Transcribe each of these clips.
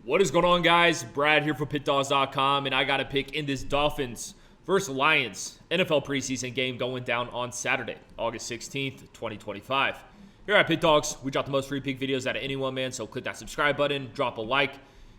What is going on, guys? Brad here for Pickdawgz.com, and I got a pick in this Dolphins versus Lions NFL preseason game going down on Saturday, August 16th, 2025. Here at Pick Dawgz, we drop the most free pick videos out of anyone, man, so click that subscribe button, drop a like.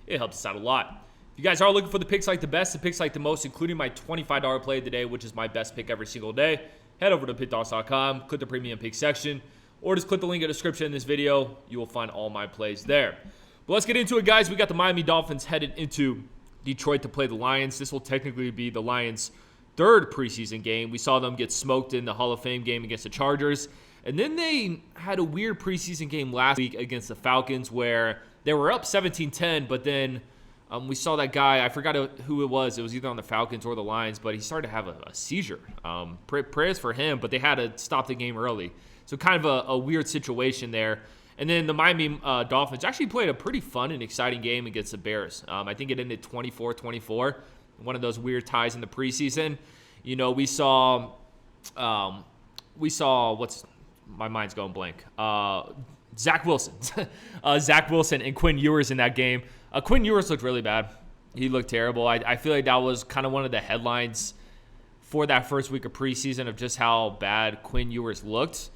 It helps us out a lot. If you guys are looking for the picks like the best, the picks like the most, including my $25 play of the day, which is my best pick every single day, head over to Pickdawgz.com, click the premium pick section, or just click the link in the description in this video. You will find all my plays there. But let's get into it, guys. We got the Miami Dolphins headed into Detroit to play the Lions. This will technically be the Lions' third preseason game. We saw them get smoked in the Hall of Fame game against the Chargers. And then they had a weird preseason game last week against the Falcons where they were up 17-10, but then we saw that guy, I forgot who it was. It was either on the Falcons or the Lions, but he started to have a seizure. Prayers for him, but they had to stop the game early. So kind of a weird situation there. And then the Miami Dolphins actually played a pretty fun and exciting game against the Bears. I think it ended 24-24, one of those weird ties in the preseason. You know, we saw my mind's going blank. Zach Wilson. Zach Wilson and Quinn Ewers in that game. Quinn Ewers looked really bad. He looked terrible. I feel like that was kind of one of the headlines for that first week of preseason of just how bad Quinn Ewers looked.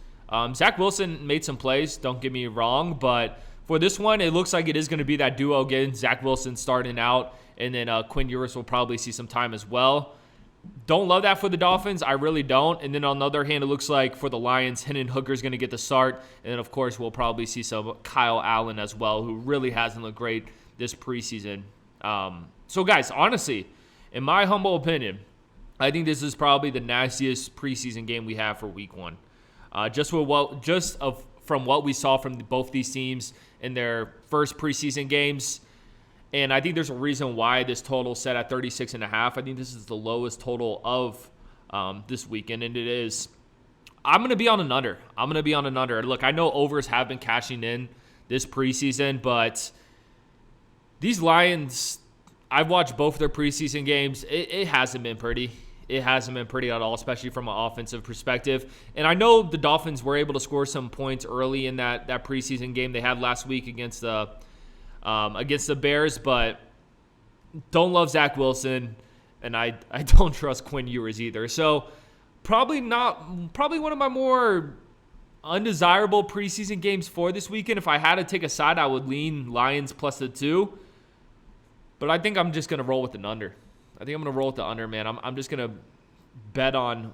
Zach Wilson made some plays, don't get me wrong, but for this one, it looks like it is going to be that duo again. Zach Wilson starting out, and then Quinn Ewers will probably see some time as well. Don't love that for the Dolphins. I really don't. And then on the other hand, it looks like for the Lions, Hendon Hooker's going to get the start. And then, of course, we'll probably see some Kyle Allen as well, who really hasn't looked great this preseason. So, guys, honestly, in my humble opinion, I think this is probably the nastiest preseason game we have for week one. From what we saw from both these teams in their first preseason games. And I think there's a reason why this total set at 36.5. I think this is the lowest total of this weekend, and it is. I'm going to be on an under. Look, I know overs have been cashing in this preseason, but these Lions, I've watched both their preseason games. It hasn't been pretty. It hasn't been pretty at all, especially from an offensive perspective. And I know the Dolphins were able to score some points early in that preseason game they had last week against the Bears, but don't love Zach Wilson, and I don't trust Quinn Ewers either. So probably one of my more undesirable preseason games for this weekend. If I had to take a side, I would lean Lions plus the 2. But I think I'm just going to roll with the under. I think I'm going to roll with the under, man. I'm just going to bet on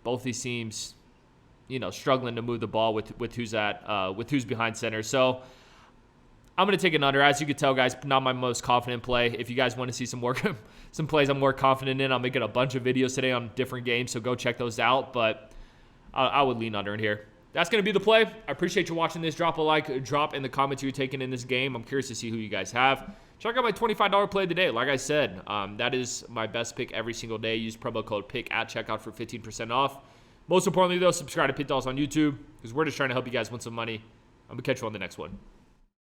both these teams, struggling to move the ball with who's behind center. So I'm going to take an under. As you can tell, guys, not my most confident play. If you guys want to see some plays I'm more confident in, I'm making a bunch of videos today on different games, so go check those out. But I would lean under in here. That's going to be the play. I appreciate you watching this. Drop a like, drop in the comments you're taking in this game. I'm curious to see who you guys have. Check out my $25 play of the day. Like I said, that is my best pick every single day. Use promo code PICK at checkout for 15% off. Most importantly, though, subscribe to Pick Dawgz on YouTube because we're just trying to help you guys win some money. I'm going to catch you on the next one.